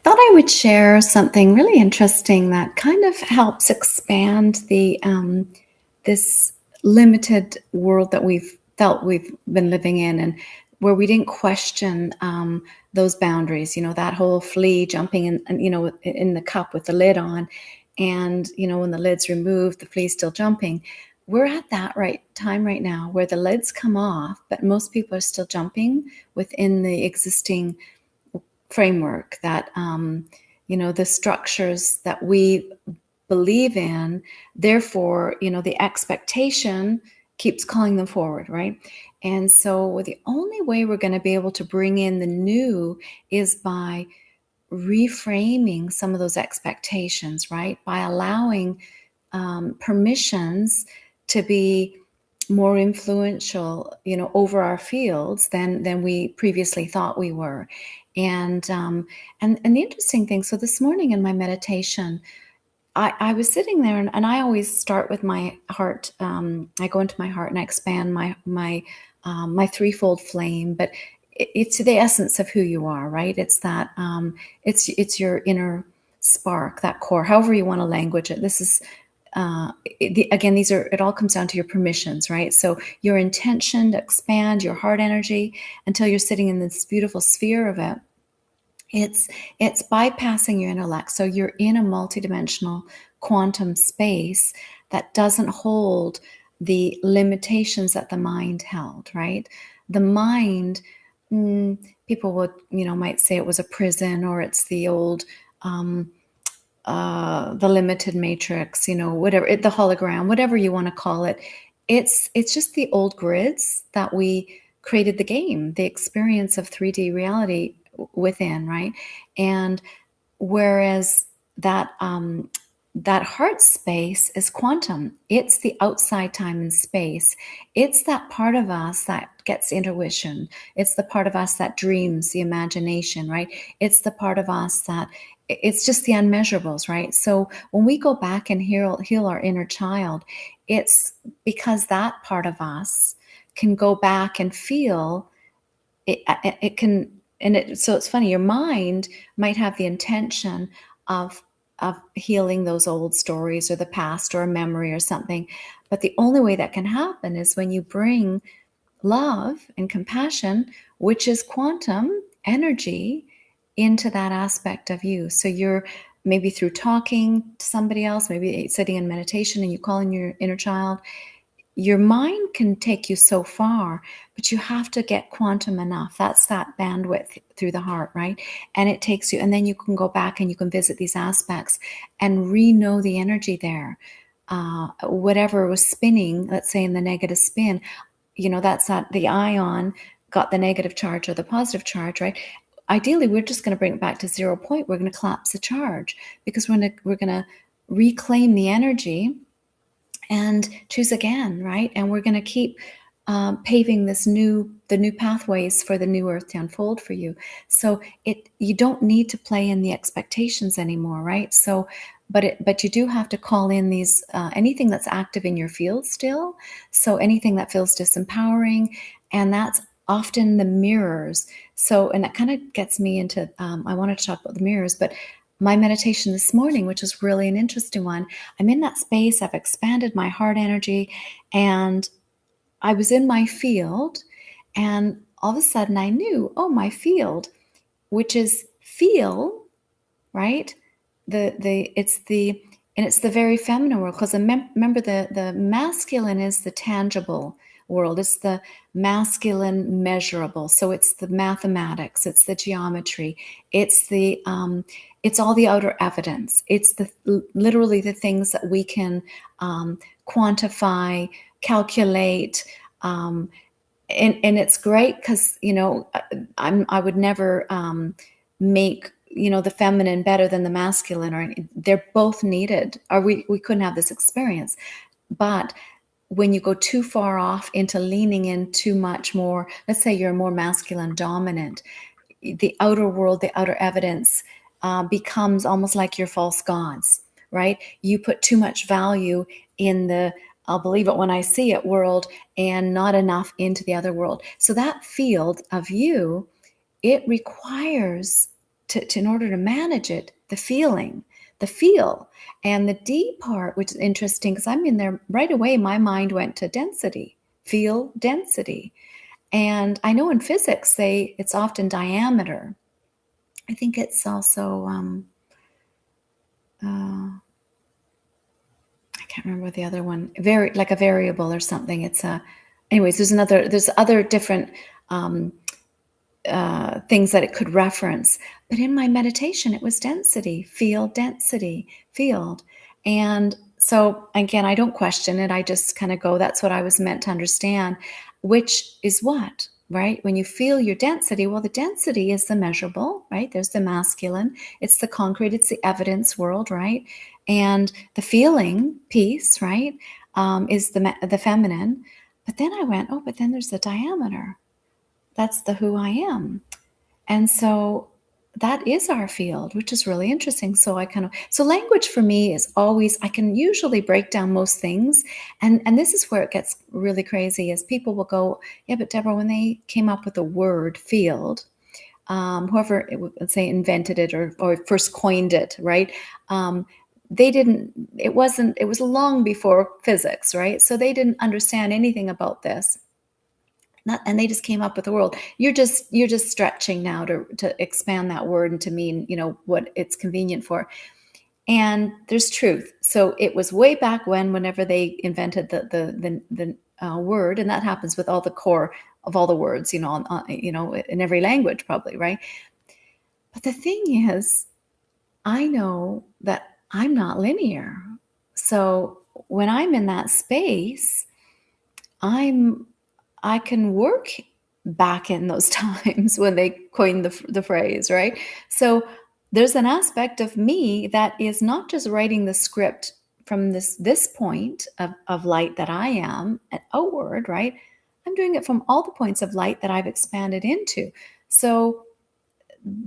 Thought I would share something really interesting that kind of helps expand the this limited world that we've felt we've been living in, and where we didn't question those boundaries. You know, that whole flea jumping in, in the cup with the lid on, and when the lid's removed, the flea's still jumping. We're at that right time right now where the lids come off, but most people are still jumping within the existing framework that the structures that we believe in. Therefore, the expectation keeps calling them forward, right? And so the only way we're going to be able to bring in the new is by reframing some of those expectations, right? By allowing permissions to be more influential, over our fields than we previously thought we were. And the interesting thing, so this morning in my meditation, I was sitting there, and I always start with my heart. I go into my heart and I expand my threefold flame, but it's the essence of who you are, right? It's that it's your inner spark, that core, however you want to language it. This is again, it all comes down to your permissions, right? So your intention to expand your heart energy until you're sitting in this beautiful sphere of it. It's bypassing your intellect. So you're in a multidimensional quantum space that doesn't hold the limitations that the mind held, right? The mind, people would, might say it was a prison, or it's the old, the limited matrix, whatever, the hologram, whatever you want to call it. It's just the old grids that we created the game, the experience of 3D reality within, right? And whereas that heart space is quantum. It's the outside time and space. It's that part of us that gets intuition. It's the part of us that dreams, the imagination, right? It's the part of us that it's just the unmeasurables, right? So when we go back and heal our inner child, it's because that part of us can go back and feel it can. So it's funny, your mind might have the intention of healing those old stories or the past or a memory or something, but the only way that can happen is when you bring love and compassion, which is quantum energy, into that aspect of you. So you're maybe through talking to somebody else, maybe sitting in meditation and you call in your inner child. Your mind can take you so far, but you have to get quantum enough. That's that bandwidth through the heart, right? And it takes you, and then you can go back and you can visit these aspects and re-know the energy there. Whatever was spinning, let's say in the negative spin, that's that the ion got the negative charge or the positive charge, right? Ideally, we're just going to bring it back to 0 point. We're going to collapse the charge because we're going to reclaim the energy and choose again, right? And we're going to keep paving the new pathways for the new earth to unfold for you. So you don't need to play in the expectations anymore, right? So, but you do have to call in these anything that's active in your field still. So anything that feels disempowering, and that's often the mirrors. So, and that kind of gets me into I wanted to talk about the mirrors, but my meditation this morning, which is really an interesting one, I'm in that space, I've expanded my heart energy, and I was in my field, and all of a sudden I knew, oh, my field, which is feel, right? It's the very feminine world, because remember the masculine is the tangible world. It's the masculine measurable. So it's the mathematics, it's the geometry, it's it's all the outer evidence. It's literally the things that we can quantify, calculate, and it's great because I would never make the feminine better than the masculine, or they're both needed, or we couldn't have this experience. But when you go too far off into leaning in too much more, let's say you're more masculine dominant, the outer world, the outer evidence becomes almost like your false gods, right? You put too much value in the I'll believe it when I see it world, and not enough into the other world. So that field of you it requires in order to manage it, the feeling, the feel. And the D part, which is interesting because I'm in there right away, my mind went to density, feel density. And I know in physics, it's often diameter. I think it's also, I can't remember what the other one, like a variable or something. Anyways, there's other different things that it could reference. But in my meditation, it was density, density, field. And so again, I don't question it. I just kind of go, that's what I was meant to understand, which is what, right? When you feel your density, well, the density is the measurable, right? There's the masculine, it's the concrete, it's the evidence world, right? And the feeling piece, right, is the feminine. But then I went, oh, but then there's the diameter. That's the who I am. And so that is our field, which is really interesting. So language for me is always, I can usually break down most things. And this is where it gets really crazy is people will go, yeah, but Deborah, when they came up with the word field, whoever, let's say, invented it or first coined it, right? It was long before physics, right? So they didn't understand anything about this. And they just came up with the world. You're just stretching now to expand that word and to mean, what it's convenient for. And there's truth. So it was way back whenever they invented the word, and that happens with all the core of all the words, in every language probably, right? But the thing is, I know that I'm not linear. So when I'm in that space, I can work back in those times when they coined the phrase, right? So there's an aspect of me that is not just writing the script from this point of light that I am outward, right? I'm doing it from all the points of light that I've expanded into. So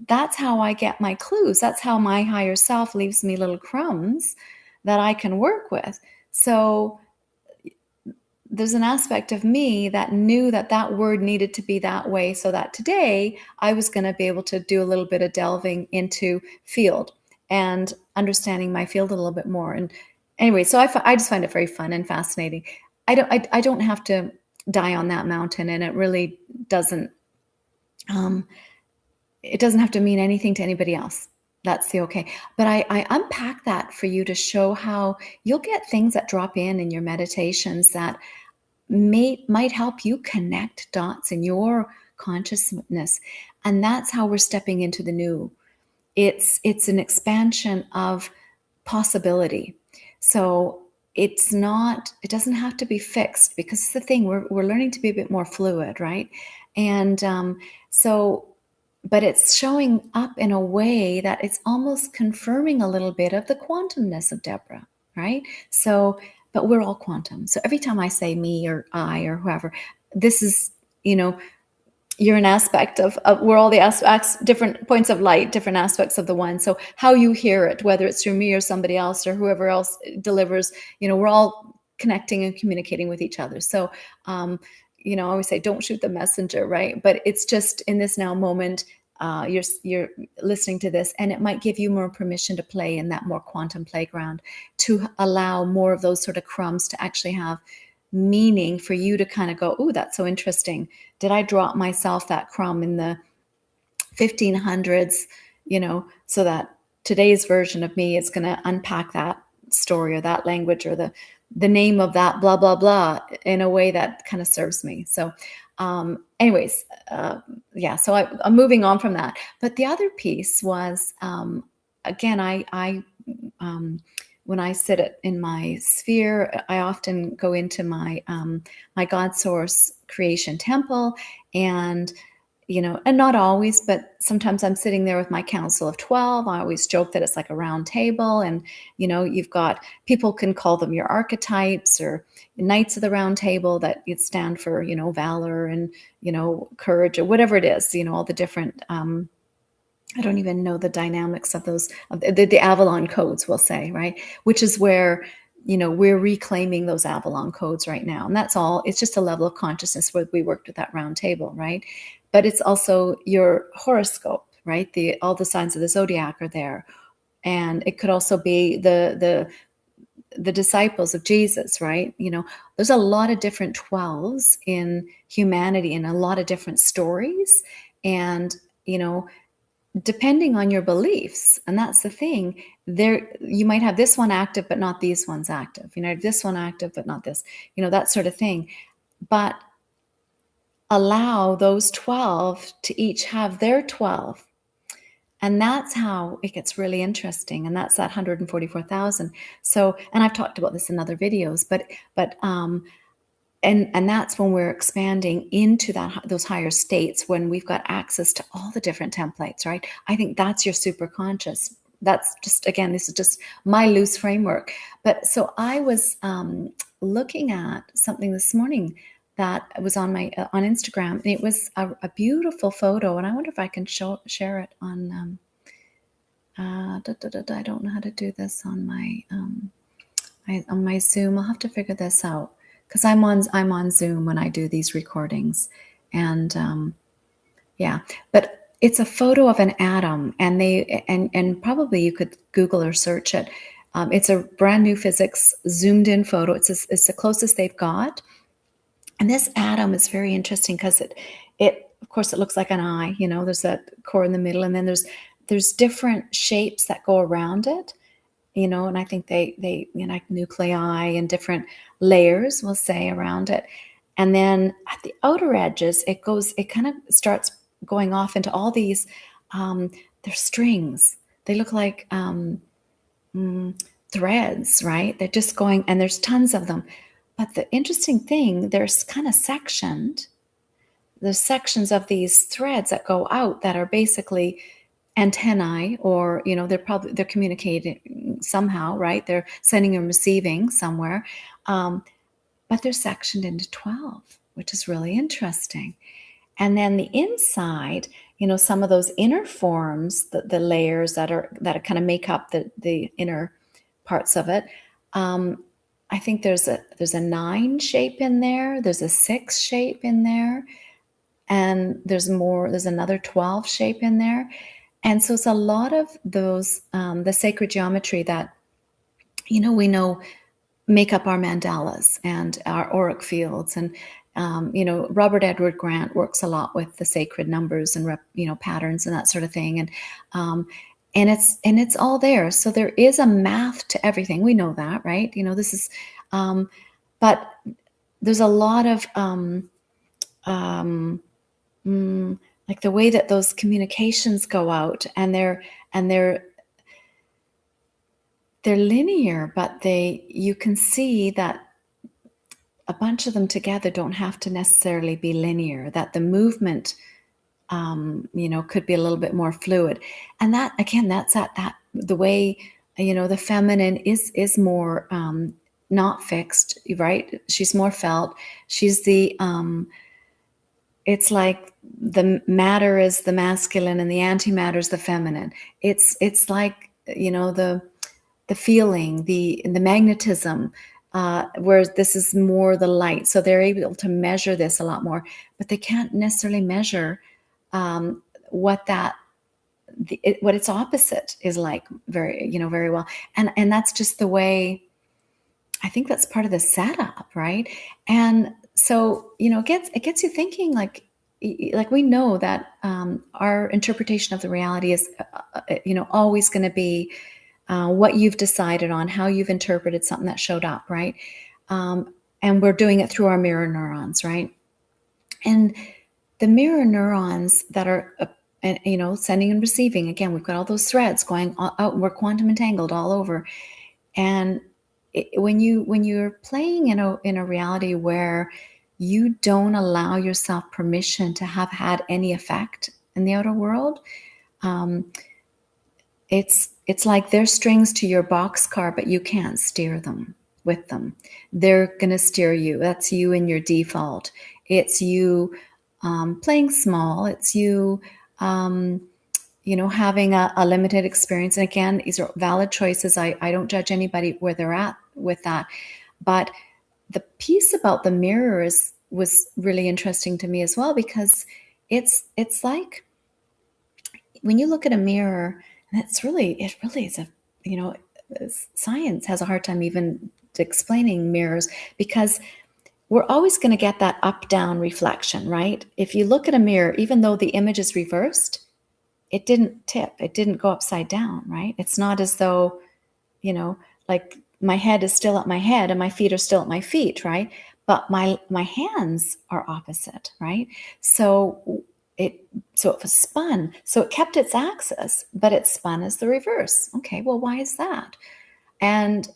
that's how I get my clues. That's how my higher self leaves me little crumbs that I can work with. So there's an aspect of me that knew that word needed to be that way so that today I was going to be able to do a little bit of delving into field and understanding my field a little bit more. And anyway, so I just find it very fun and fascinating. I don't have to die on that mountain, and it really doesn't, it doesn't have to mean anything to anybody else. That's the okay. But I unpack that for you to show how you'll get things that drop in your meditations that might help you connect dots in your consciousness. And that's how we're stepping into the new. It's an expansion of possibility. So it doesn't have to be fixed, because it's the thing, we're learning to be a bit more fluid, right? And but it's showing up in a way that it's almost confirming a little bit of the quantumness of Deborah, right? So, but we're all quantum. So every time I say me or I or whoever, this is, you're an aspect of we're all the aspects, different points of light, different aspects of the one. So how you hear it, whether it's through me or somebody else or whoever else delivers, we're all connecting and communicating with each other. So, I always say, don't shoot the messenger, right? But it's just in this now moment, you're listening to this, and it might give you more permission to play in that more quantum playground, to allow more of those sort of crumbs to actually have meaning for you to kind of go, oh, that's so interesting. Did I drop myself that crumb in the 1500s, so that today's version of me is going to unpack that story or that language or the name of that blah, blah, blah in a way that kind of serves me. So anyways, so I'm moving on from that. But the other piece was, again, when I sit in my sphere, I often go into my my God Source creation temple, and and not always, but sometimes I'm sitting there with my Council of 12. I always joke that it's like a round table, and you've got, people can call them your archetypes or Knights of the Round Table, that it stand for valor and courage or whatever it is, all the different. I don't even know the dynamics of those, of the Avalon codes, we'll say, right? Which is where, we're reclaiming those Avalon codes right now. And that's all, it's just a level of consciousness where we worked with that round table, right? but it's also your horoscope, right? All the signs of the zodiac are there. And it could also be the disciples of Jesus, right? There's a lot of different 12s in humanity and a lot of different stories. And, depending on your beliefs, and that's the thing, there you might have this one active, but not these ones active, this one active, but not this, that sort of thing. But allow those 12 to each have their 12. And that's how it gets really interesting. And that's that 144,000. So, and I've talked about this in other videos, and that's when we're expanding into those higher states, when we've got access to all the different templates, right? I think that's your super conscious. That's just, again, this is just my loose framework. But so I was looking at something this morning that was on my on Instagram, and it was a beautiful photo. And I wonder if I can share it on. I don't know how to do this on my on my Zoom. I'll have to figure this out, because I'm on Zoom when I do these recordings, and yeah. But it's a photo of an atom, and and probably you could Google or search it. It's a brand new physics zoomed in photo. It's the closest they've got. And this atom is very interesting because it of course it looks like an eye. There's that core in the middle, and then there's different shapes that go around it. And I think they like nuclei and different layers, we'll say, around it. And then at the outer edges, it kind of starts going off into all these. They're strings. They look like threads, right? They're just going, and there's tons of them. But the interesting thing, there's kind of sectioned. There's sections of these threads that go out that are basically antennae, or they're communicating somehow, right? They're sending and receiving somewhere, but they're sectioned into 12, which is really interesting. And then the inside, some of those inner forms, the layers that kind of make up the inner parts of it. I think there's a 9 shape in there. There's a 6 shape in there, and there's another 12 shape in there. And so it's a lot of those, the sacred geometry that, we know make up our mandalas and our auric fields. And, Robert Edward Grant works a lot with the sacred numbers and, patterns and that sort of thing. And it's all there. So there is a math to everything. We know that, right? This is, but there's a lot of, like the way that those communications go out, and they're linear, but you can see that a bunch of them together don't have to necessarily be linear, that the movement could be a little bit more fluid. And that, again, that's that the way the feminine is more not fixed, right? She's more felt. She's the it's like the matter is the masculine and the antimatter is the feminine. It's like the feeling, the magnetism, whereas this is more the light. So they're able to measure this a lot more, but they can't necessarily measure what its opposite is like very well. And that's just the way. I think that's part of the setup, right? And so it gets you thinking, like we know that our interpretation of the reality is always going to be what you've decided on, how you've interpreted something that showed up, right? And we're doing it through our mirror neurons, right? And the mirror neurons that are sending and receiving, again, we've got all those threads going out, and we're quantum entangled all over. And when you're playing in a reality where you don't allow yourself permission to have had any effect in the outer world, it's like they're strings to your boxcar, but you can't steer them with them. They're going to steer you. That's you in your default. It's you playing small. It's you having a limited experience. And again, these are valid choices. I don't judge anybody where they're at with that. But the piece about the mirror was really interesting to me as well, because it's like when you look at a mirror, and it really is a, you know, science has a hard time even explaining mirrors, because we're always going to get that up down reflection, right? If you look at a mirror, even though the image is reversed, it didn't tip, it didn't go upside down, right? It's not as though, you know, like my head is still at my head and my feet are still at my feet, right? But my hands are opposite, right? So it so it was spun, so it kept its axis, but it spun as the reverse. Okay, well, why is that? And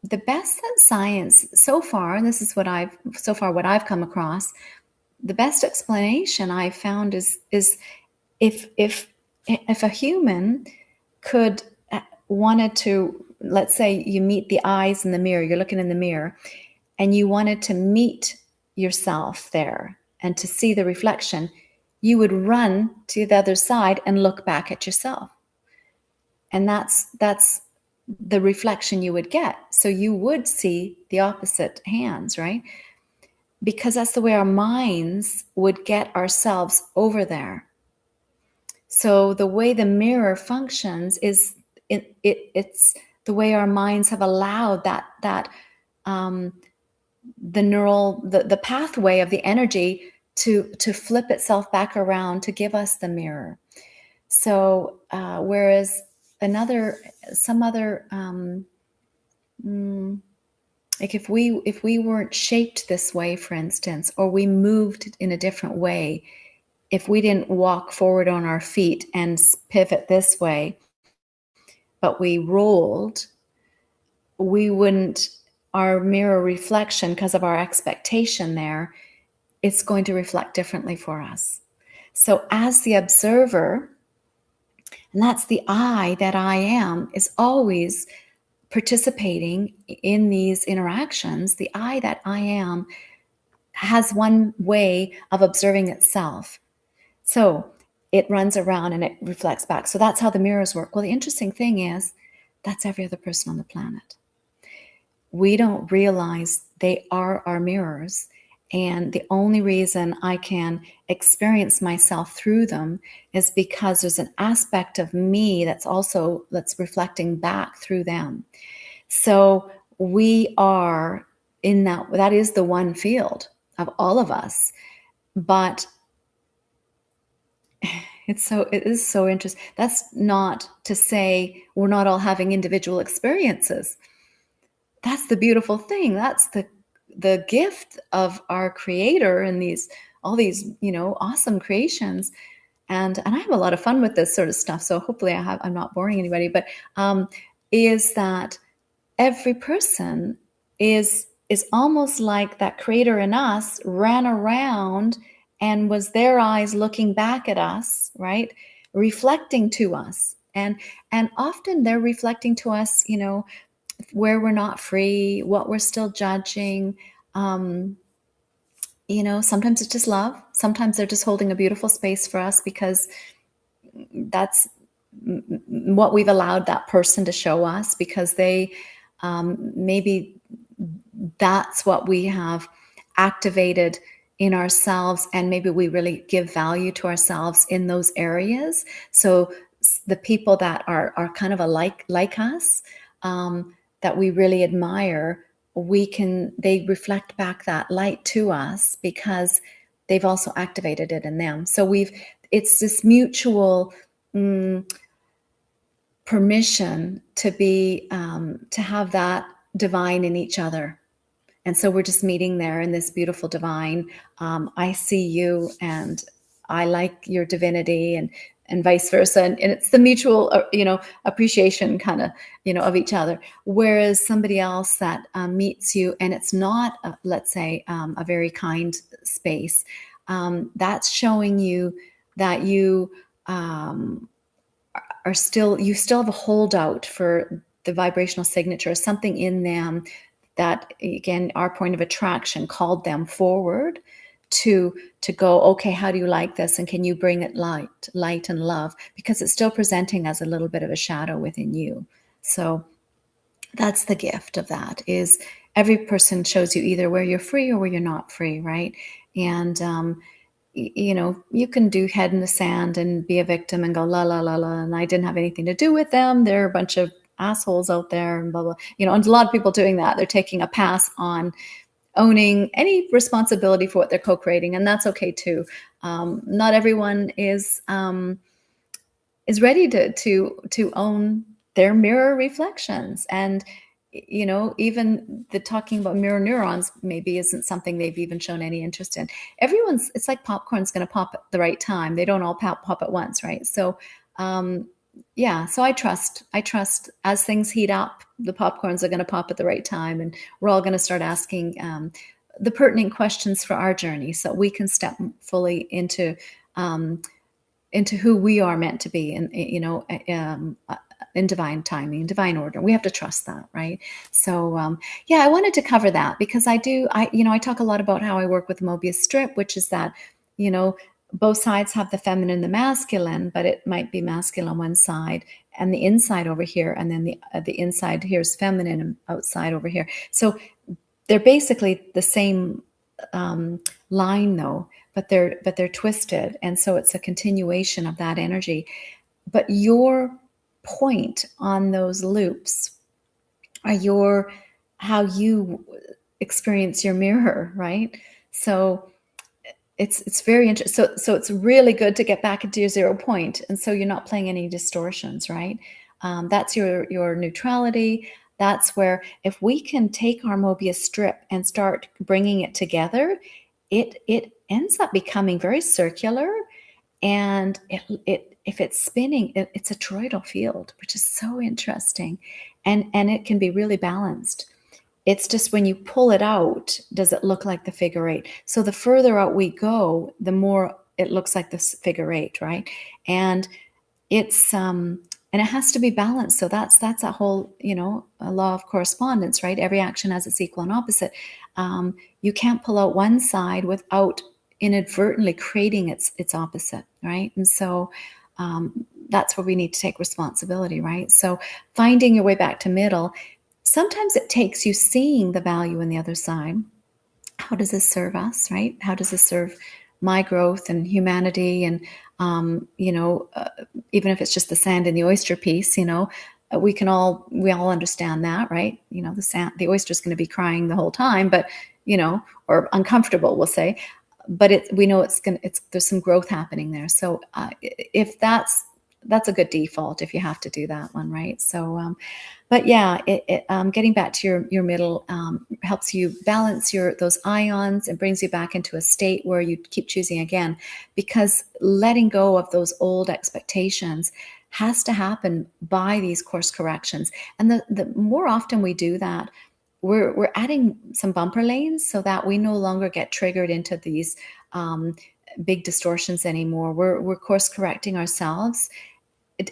the best that science so far, and this is what I've come across, the best explanation I've found is if a human could wanted to, let's say you meet the eyes in the mirror, you're looking in the mirror, and you wanted to meet yourself there and to see the reflection, you would run to the other side and look back at yourself. And that's the reflection you would get. So you would see the opposite hands, right? Because that's the way our minds would get ourselves over there. So the way the mirror functions is it's the way our minds have allowed that the pathway of the energy to flip itself back around to give us the mirror. So whereas some other like if we weren't shaped this way, for instance, or we moved in a different way, if we didn't walk forward on our feet and pivot this way, but we rolled, we wouldn't, our mirror reflection, because of our expectation there, it's going to reflect differently for us. So as the observer, and that's the I that I am, is always participating in these interactions. The I that I am has one way of observing itself. So it runs around and it reflects back. So that's how the mirrors work. Well, the interesting thing is that's every other person on the planet. We don't realize they are our mirrors. And the only reason I can experience myself through them is because there's an aspect of me that's reflecting back through them. So we are in that is the one field of all of us. But it is so interesting. That's not to say we're not all having individual experiences. That's the beautiful thing. That's the gift of our creator and all these, awesome creations. And I have a lot of fun with this sort of stuff. So hopefully I'm not boring anybody, but is that every person is almost like that creator in us ran around and was their eyes looking back at us, right? Reflecting to us. And often they're reflecting to us, where we're not free, what we're still judging. Sometimes it's just love. Sometimes they're just holding a beautiful space for us because that's what we've allowed that person to show us, because they maybe that's what we have activated in ourselves, and maybe we really give value to ourselves in those areas. So the people that are kind of like us, that we really admire, they reflect back that light to us because they've also activated it in them. So it's this mutual permission to have that divine in each other. And so we're just meeting there in this beautiful divine. I see you and I like your divinity, and vice versa. And it's the mutual, appreciation kind of, of each other. Whereas somebody else that meets you and it's not, let's say, a very kind space, that's showing you that you you still have a holdout for the vibrational signature, something in them that, again, our point of attraction called them forward to go, okay, how do you like this? And can you bring it light and love? Because it's still presenting as a little bit of a shadow within you. So that's the gift of that, is every person shows you either where you're free or where you're not free, right? And you can do head in the sand and be a victim and go la la la la, and I didn't have anything to do with them. They're a bunch of assholes out there, and blah blah. And a lot of people doing that. They're taking a pass on owning any responsibility for what they're co-creating, and that's okay too. Not everyone is ready to own their mirror reflections. And even the talking about mirror neurons maybe isn't something they've even shown any interest in. It's like popcorn's going to pop at the right time. They don't all pop at once, right? So yeah, so I trust as things heat up, the popcorns are going to pop at the right time, and we're all going to start asking the pertinent questions for our journey, so we can step fully um, into who we are meant to be, and in divine timing, divine order. We have to trust that, right? So yeah, I wanted to cover that because I talk a lot about how I work with Mobius strip, which is that you know both sides have the feminine and the masculine, but it might be masculine on one side and the inside over here, and then the inside here is feminine and outside over here. So they're basically the same line though, but they're twisted, and so it's a continuation of that energy. But your point on those loops are how you experience your mirror, right? So it's very interesting. So it's really good to get back into your 0 point, and so you're not playing any distortions, right? That's your neutrality. That's where, if we can take our Mobius strip and start bringing it together, it ends up becoming very circular, and if it's spinning, it's a toroidal field, which is so interesting, and it can be really balanced. It's just when you pull it out, does it look like the figure eight? So the further out we go, the more it looks like this figure eight, right? And it's and it has to be balanced. So that's a whole a law of correspondence, right? Every action has its equal and opposite. You can't pull out one side without inadvertently creating its opposite, right? And so that's where we need to take responsibility, right? So finding your way back to middle. Sometimes it takes you seeing the value in the other side. How does this serve us, right? How does this serve my growth and humanity? And even if it's just the sand in the oyster piece, we all understand that, right? The oyster is going to be crying the whole time, but or uncomfortable, we'll say, but we know there's some growth happening there. So if that's a good default if you have to do that one, right? So but yeah, getting back to your middle helps you balance those ions and brings you back into a state where you keep choosing again, because letting go of those old expectations has to happen by these course corrections. And the more often we do that, we're adding some bumper lanes so that we no longer get triggered into these big distortions anymore. We're course correcting ourselves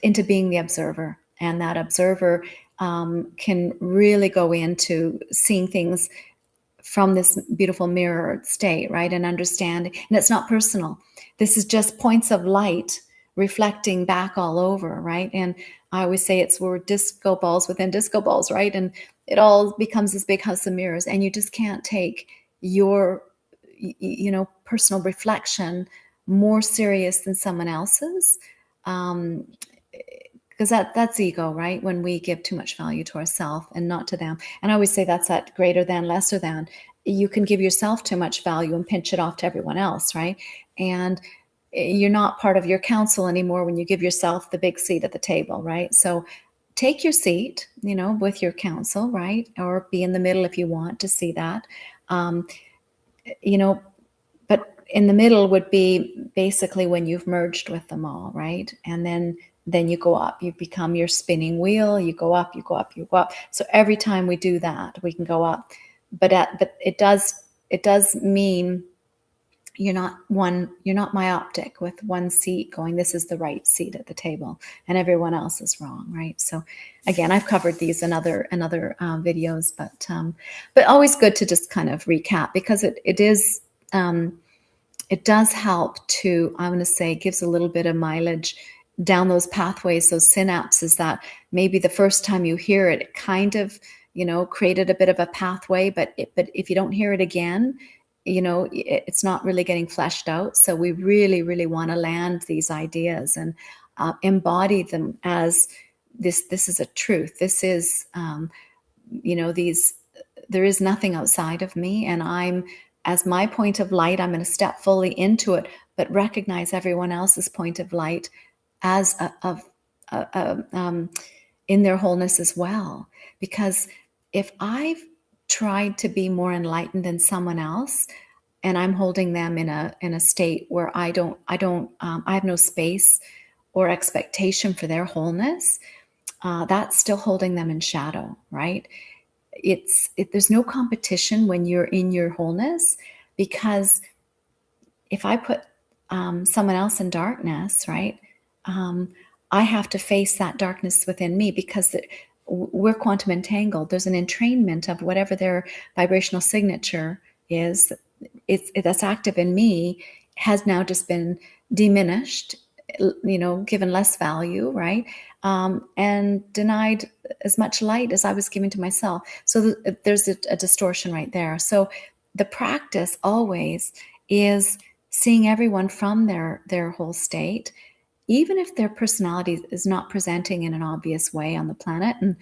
into being the observer, and that observer can really go into seeing things from this beautiful mirrored state, right? And understand, and it's not personal. This is just points of light reflecting back all over, right? And I always say we're disco balls within disco balls, right? And it all becomes this big house of mirrors, and you just can't take your personal reflection more serious than someone else's. Because that's ego, right? When we give too much value to ourselves and not to them. And I always say that's that greater than, lesser than. You can give yourself too much value and pinch it off to everyone else, right? And you're not part of your council anymore when you give yourself the big seat at the table, right? So take your seat, with your council, right? Or be in the middle if you want to see that. But in the middle would be basically when you've merged with them all, right? And then you go up, you become your spinning wheel, you go up, you go up, you go up. So every time we do that, we can go up. But it does mean you're not myopic with one seat going, this is the right seat at the table, and everyone else is wrong, right? So again, I've covered these in other videos, but always good to just kind of recap, because it does help to, I'm going to say, gives a little bit of mileage down those pathways, those synapses that maybe the first time you hear it kind of, created a bit of a pathway, but if you don't hear it again, it's not really getting fleshed out. So we really, really want to land these ideas and embody them as this is a truth. This is, these, there is nothing outside of me, and I'm, as my point of light, I'm going to step fully into it, but recognize everyone else's point of light as in their wholeness as well. Because if I've tried to be more enlightened than someone else, and I'm holding them in a state where I have no space or expectation for their wholeness, that's still holding them in shadow, right? There's no competition when you're in your wholeness, because if I put someone else in darkness, right, I have to face that darkness within me, because we're quantum entangled. There's an entrainment of whatever their vibrational signature is. That's active in me, has now just been diminished, given less value, right? And denied as much light as I was giving to myself. So there's a distortion right there. So the practice always is seeing everyone from their whole state, even if their personality is not presenting in an obvious way on the planet. And,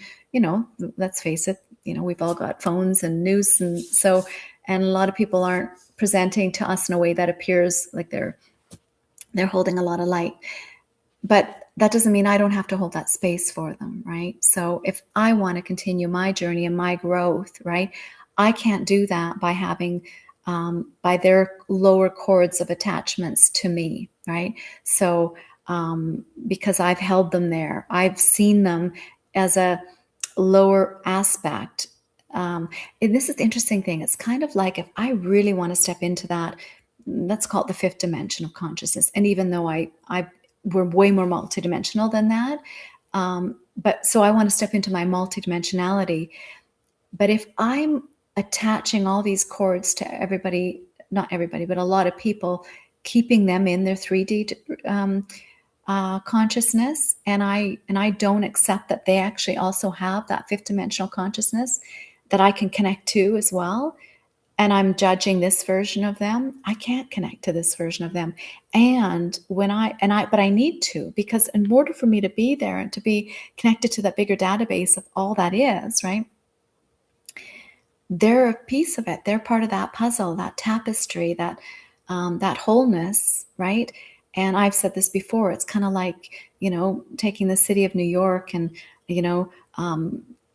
let's face it, we've all got phones and news. And a lot of people aren't presenting to us in a way that appears like they're holding a lot of light. But that doesn't mean I don't have to hold that space for them, right? So if I want to continue my journey and my growth, right, I can't do that by having by their lower chords of attachments to me, right? So because I've held them there, I've seen them as a lower aspect. And this is the interesting thing. It's kind of like, if I really want to step into that, let's call it the fifth dimension of consciousness. And even though we're way more multidimensional than that, but so I want to step into my multidimensionality. But if I'm attaching all these cords to everybody, not everybody, but a lot of people, keeping them in their 3D consciousness, and I don't accept that they actually also have that fifth dimensional consciousness that I can connect to as well, and I'm judging this version of them, I can't connect to this version of them. And but I need to, because in order for me to be there and to be connected to that bigger database of all that is, right, they're a piece of it. They're part of that puzzle, that tapestry, that wholeness, right? And I've said this before. It's kind of like, taking the city of New York and,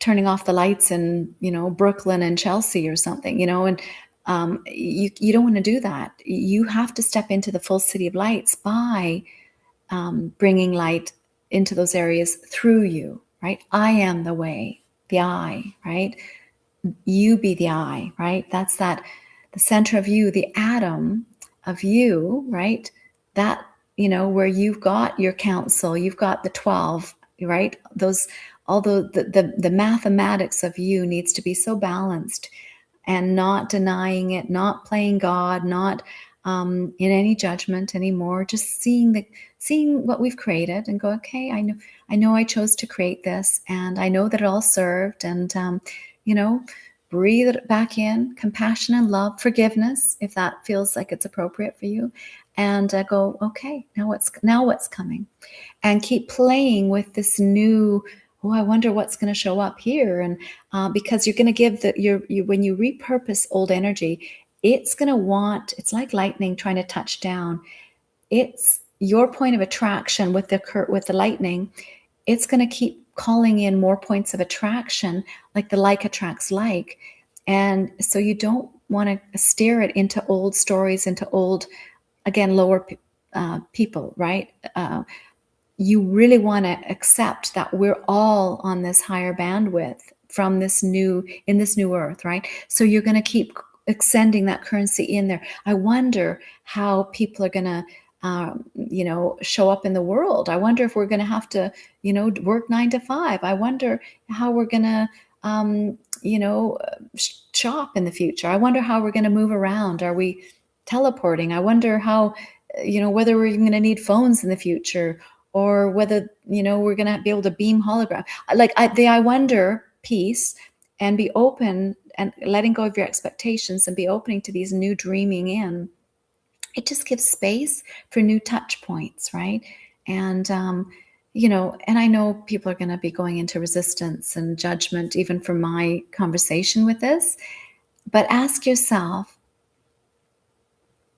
turning off the lights in, Brooklyn and Chelsea or something, and you don't want to do that. You have to step into the full city of lights by bringing light into those areas through you, right? I am the way, the I, right? You be the I, right? That's the center of you, the atom of you, right? That, where you've got your council, you've got the 12, right? Although the mathematics of you needs to be so balanced, and not denying it, not playing God, not in any judgment anymore, just seeing what we've created and go, okay, I know I chose to create this, and I know that it all served, and breathe it back in, compassion and love, forgiveness, if that feels like it's appropriate for you, and go, okay, now what's coming, and keep playing with this new. Oh, I wonder what's going to show up here, and because you're going to give when you repurpose old energy, it's going to it's like lightning trying to touch down. It's your point of attraction with the lightning. It's going to keep calling in more points of attraction, like the like attracts like. And so you don't want to steer it into old stories, into old, again, lower people, right? You really want to accept that we're all on this higher bandwidth from this new earth, right? So you're going to keep extending that currency in there. I wonder how people are going to show up in the world. I wonder if we're going to have to, work 9 to 5. I wonder how we're going to, shop in the future. I wonder how we're going to move around. Are we teleporting? I wonder how, whether we're even going to need phones in the future, or whether, we're going to be able to beam hologram. Like the I wonder piece and be open and letting go of your expectations and be opening to these new dreaming in, it just gives space for new touch points, right? And, and I know people are going to be going into resistance and judgment, even for my conversation with this, but ask yourself,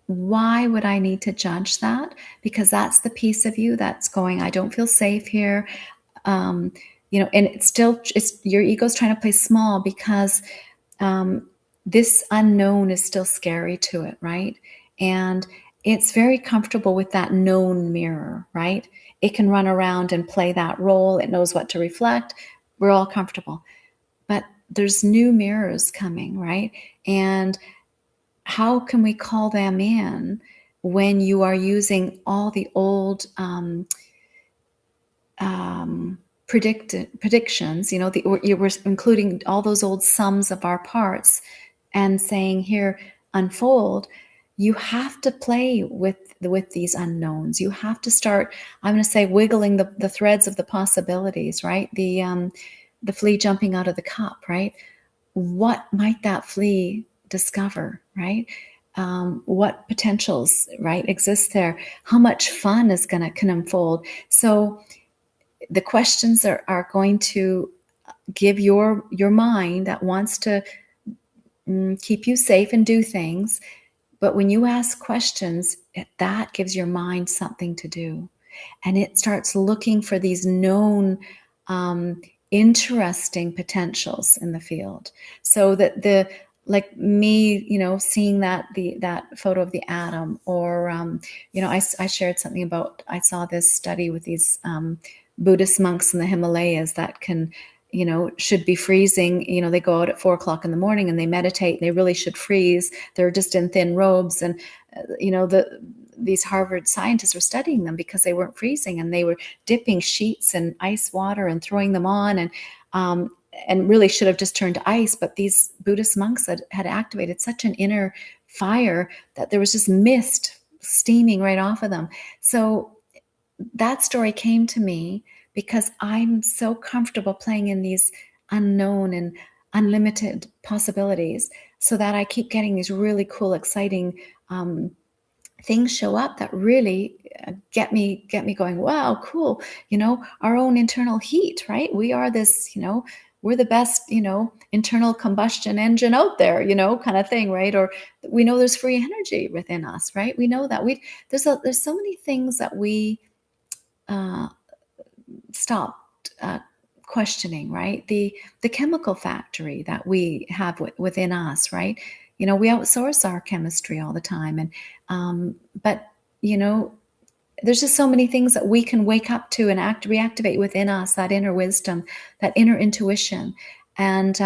why would I need to judge that? Because that's the piece of you that's going, I don't feel safe here. Um, and it's your ego's trying to play small because this unknown is still scary to it, right? And it's very comfortable with that known mirror, right? It can run around and play that role. It knows what to reflect. We're all comfortable. But there's new mirrors coming, right? And how can we call them in when you are using all the old predictions, you were including all those old sums of our parts and saying, here, unfold. You have to play with these unknowns. You have to start, I'm going to say, wiggling the threads of the possibilities, right? The flea jumping out of the cup, right? What might that flea discover, right? What potentials, right, exist there? How much fun can unfold? So the questions are going to give your mind that wants to keep you safe and do things. But when you ask questions, that gives your mind something to do. And it starts looking for these known interesting potentials in the field. So that like me, seeing that photo of the atom, or I shared something about, I saw this study with these Buddhist monks in the Himalayas that can, should be freezing. They go out at 4 o'clock in the morning and they meditate. They really should freeze. They're just in thin robes, and these Harvard scientists were studying them because they weren't freezing, and they were dipping sheets in ice water and throwing them on, and really should have just turned to ice. But these Buddhist monks had activated such an inner fire that there was just mist steaming right off of them. So that story came to me because I'm so comfortable playing in these unknown and unlimited possibilities, so that I keep getting these really cool, exciting things show up that really get me going, wow, cool. Our own internal heat, right? We are this, we're the best, internal combustion engine out there, kind of thing, right? Or we know there's free energy within us, right? We know that there's so many things that we uh, stopped questioning, right? The chemical factory that we have within us, right? We outsource our chemistry all the time, and but there's just so many things that we can wake up to and reactivate within us, that inner wisdom, that inner intuition, and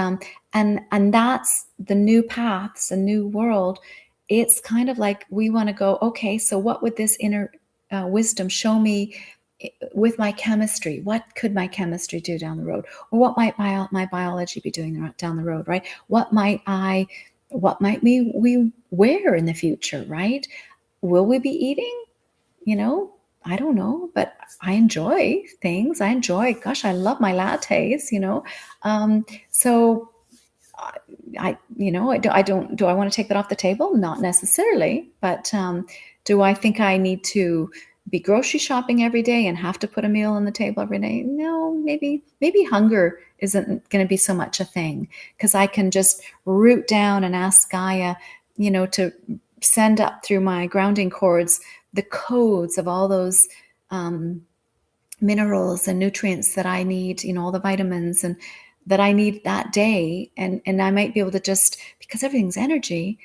and that's the new paths, a new world. It's kind of like we want to go, okay, so what would this inner wisdom show me with my chemistry? What could my chemistry do down the road? Or what might my biology be doing down the road, right? What might we wear in the future, right? Will we be eating? I don't know, but I enjoy things. Gosh, I love my lattes. So do I want to take that off the table? Not necessarily, but do I think I need to be grocery shopping every day and have to put a meal on the table every day? No, maybe hunger isn't going to be so much a thing, because I can just root down and ask Gaia, to send up through my grounding cords the codes of all those minerals and nutrients that I need, all the vitamins and that I need that day. And I might be able to just, because everything's energy,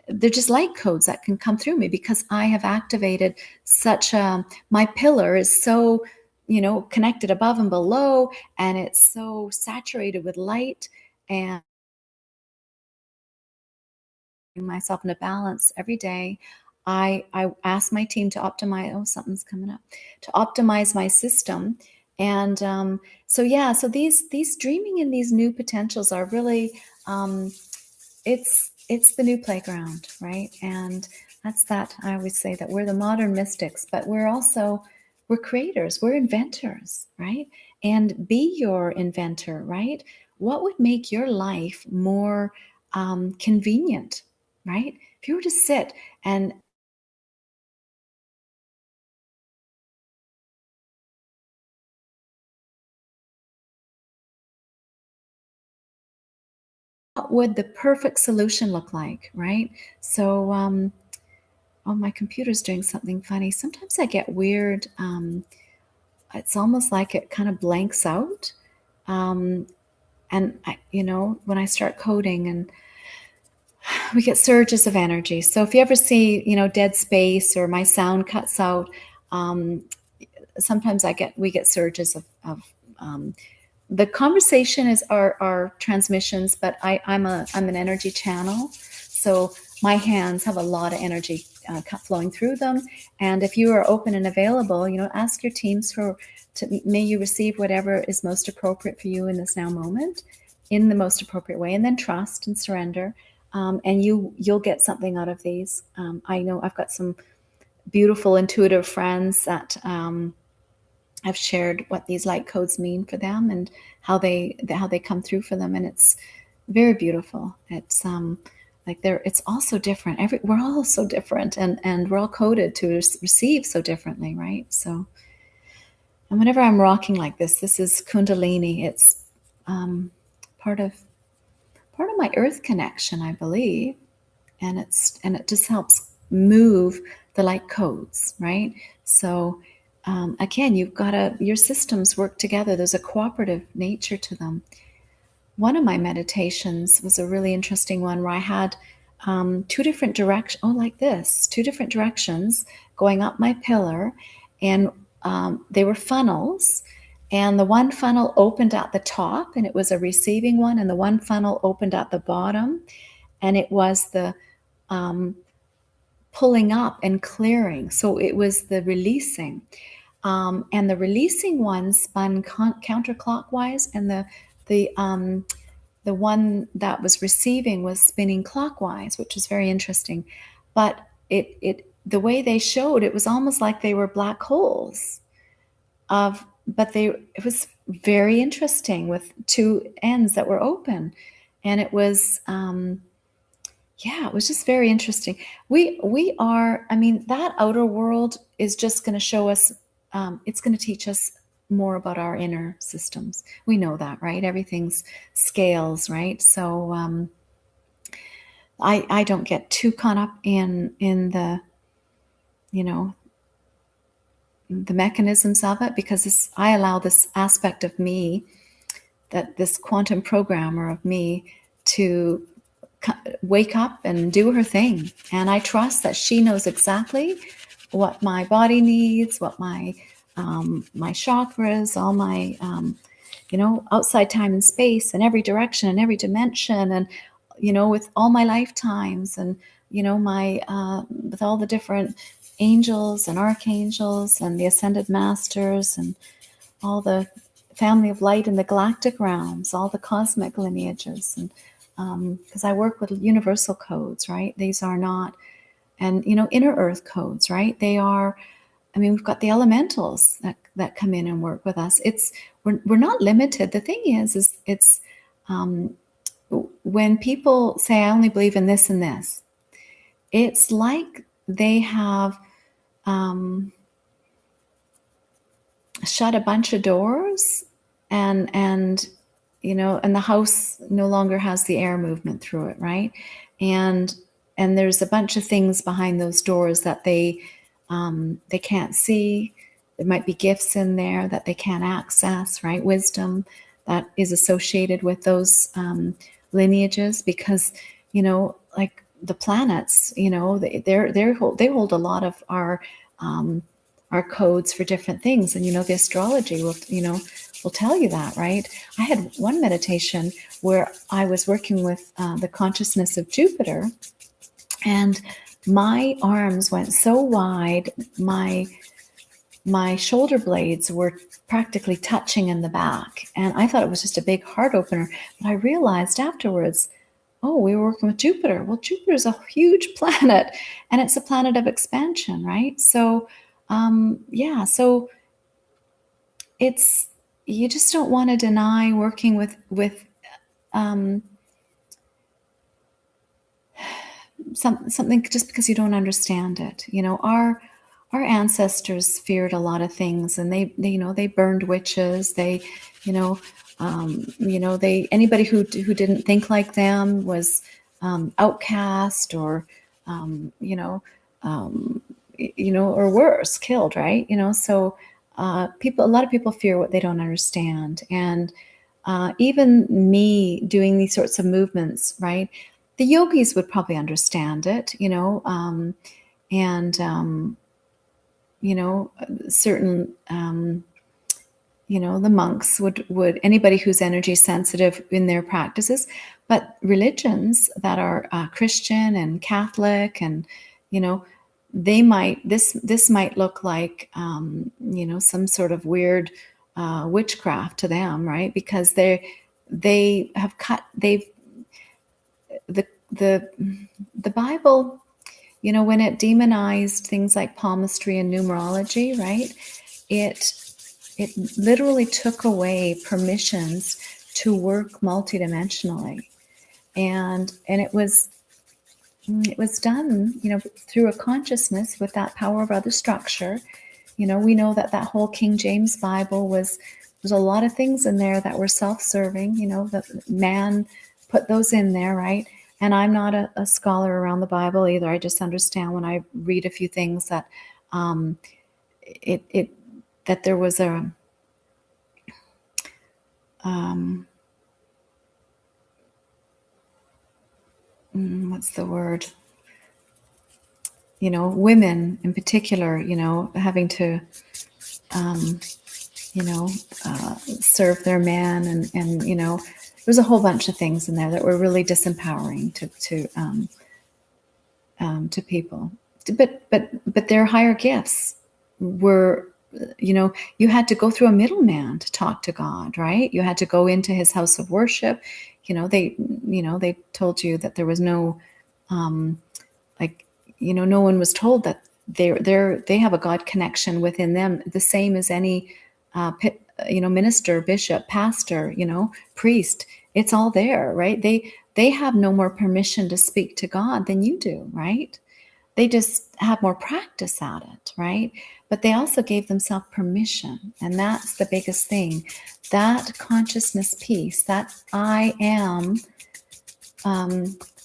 they're just light codes that can come through me, because I have activated such my pillar is so, connected above and below, and it's so saturated with light, and myself into balance every day. I ask my team to optimize. Oh, something's coming up. To optimize my system, and so these dreaming in these new potentials are really it's the new playground, right? And that's that. I always say that we're the modern mystics, but we're creators, we're inventors, right? And be your inventor, right? what would make your life more convenient, right? If you were to sit and what would the perfect solution look like, right? So, oh, my computer's doing something funny. Sometimes I get weird. It's almost like it kind of blanks out. Um, and when I start coding, and we get surges of energy. So if you ever see, dead space or my sound cuts out, um, sometimes we get surges of the conversation is our transmissions, but I'm an energy channel, so my hands have a lot of energy flowing through them. And if you are open and available, ask your teams may you receive whatever is most appropriate for you in this now moment, in the most appropriate way, and then trust and surrender. And you'll get something out of these. I know I've got some beautiful intuitive friends that I've shared what these light codes mean for them and how they come through for them, and it's very beautiful. It's it's all so different. We're all so different, and we're all coded to receive so differently, right? So, and whenever I'm rocking like this is Kundalini. It's um, part of my Earth connection, I believe, and it just helps move the light codes, right? So again, your systems work together. There's a cooperative nature to them. One of my meditations was a really interesting one where I had two different directions, like this, two different directions going up my pillar, and they were funnels. And the one funnel opened at the top, and it was a receiving one, and the one funnel opened at the bottom, and it was the um, pulling up and clearing. So it was the releasing. And the releasing one spun counterclockwise, and the one that was receiving was spinning clockwise, which was very interesting. But the way they showed it was almost like they were black holes but it was very interesting with two ends that were open, and it was yeah, it was just very interesting. We are, I mean, that outer world is just going to show us, it's going to teach us more about our inner systems. We know that, right? Everything's scales, right? So I don't get too caught up in you know the mechanisms of it, because I allow this aspect of me, that this quantum programmer of me, to wake up and do her thing. And I trust that she knows exactly what my body needs, what my chakras, all my outside time and space, and every direction and every dimension, and with all my lifetimes, and my with all the different angels and archangels and the ascended masters, and all the family of light in the galactic realms, all the cosmic lineages, and because I work with universal codes, right? These are not, and inner earth codes, right? They are. I mean, we've got the elementals that come in and work with us. We're not limited. The thing is it's um, when people say, I only believe in this and this, it's like they have um, shut a bunch of doors, and and the house no longer has the air movement through it, right? and and there's a bunch of things behind those doors that they can't see. There might be gifts in there that they can't access, right? Wisdom that is associated with those lineages, because like the planets, they hold a lot of our codes for different things. And the astrology will tell you that, right? I had one meditation where I was working with the consciousness of Jupiter, and my arms went so wide, my shoulder blades were practically touching in the back, and I thought it was just a big heart opener. But I realized afterwards, oh, we were working with Jupiter. Well, Jupiter is a huge planet, and it's a planet of expansion, right? So yeah, so it's, you just don't want to deny working with um, something just because you don't understand it. Our ancestors feared a lot of things, and they burned witches. They, they anybody who didn't think like them was outcast, or um, or worse, killed. Right? So a lot of people fear what they don't understand, and even me doing these sorts of movements, right? The yogis would probably understand it, and certain the monks would anybody who's energy sensitive in their practices, but religions that are Christian and Catholic, and you know they might this might look like some sort of weird witchcraft to them, right? Because they have cut they've the Bible, when it demonized things like palmistry and numerology, right? It it literally took away permissions to work multidimensionally, and it was done, through a consciousness with that power of other structure. We know that whole King James Bible was a lot of things in there that were self-serving. That man put those in there, right? And I'm not a scholar around the Bible either. I just understand when I read a few things that it that there was a what's the word? Women in particular, having to serve their man, and there's a whole bunch of things in there that were really disempowering to people. But their higher gifts were, you had to go through a middleman to talk to God, right? You had to go into his house of worship. They told you that there was no, like, no one was told that they have a God connection within them, the same as any minister, bishop, pastor, priest. It's all there, right? They have no more permission to speak to God than you do, right? They just have more practice at it, right? But they also gave themselves permission, and that's the biggest thing. That consciousness piece, that I am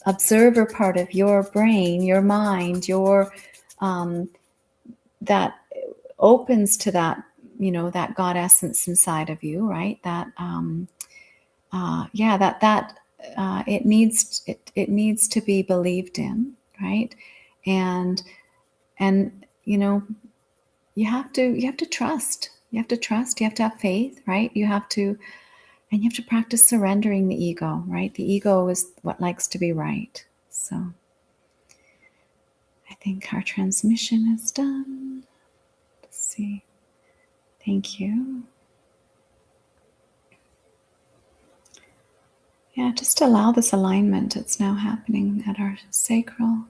observer part of your brain, your mind, your that opens to that, that God essence inside of you, right? That it needs to be believed in, right? And you have to trust. You have to trust. You have to have faith, right? You have to practice surrendering the ego, right? The ego is what likes to be right. So I think our transmission is done. Let's see. Thank you. Yeah, just allow this alignment. It's now happening at our sacral.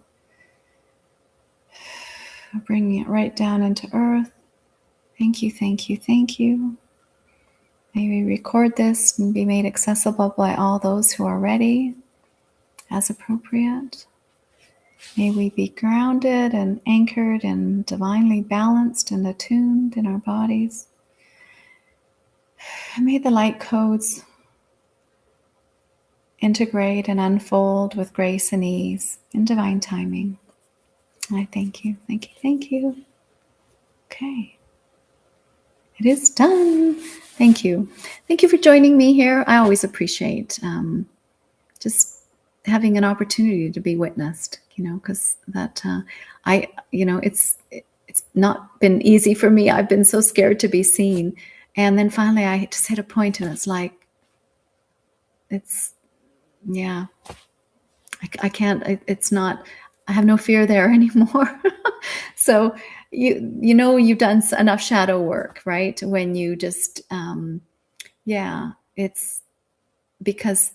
We're bringing it right down into earth. Thank you, thank you, thank you. May we record this and be made accessible by all those who are ready, as appropriate. May we be grounded and anchored and divinely balanced and attuned in our bodies. May the light codes integrate and unfold with grace and ease in divine timing. I thank you, thank you, thank you. Okay. It is done. Thank you. Thank you for joining me here. I always appreciate just having an opportunity to be witnessed, because that it's not been easy for me. I've been so scared to be seen. And then finally I just hit a point, and it's like, I can't, it's not, I have no fear there anymore. So you've done enough shadow work, right? When you just, it's because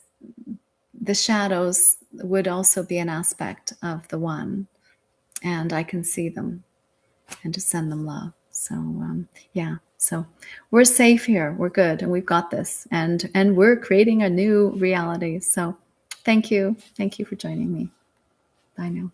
the shadows would also be an aspect of the one, and I can see them and to send them love. So, So we're safe here. We're good, and we've got this, and we're creating a new reality. So thank you for joining me. Bye now.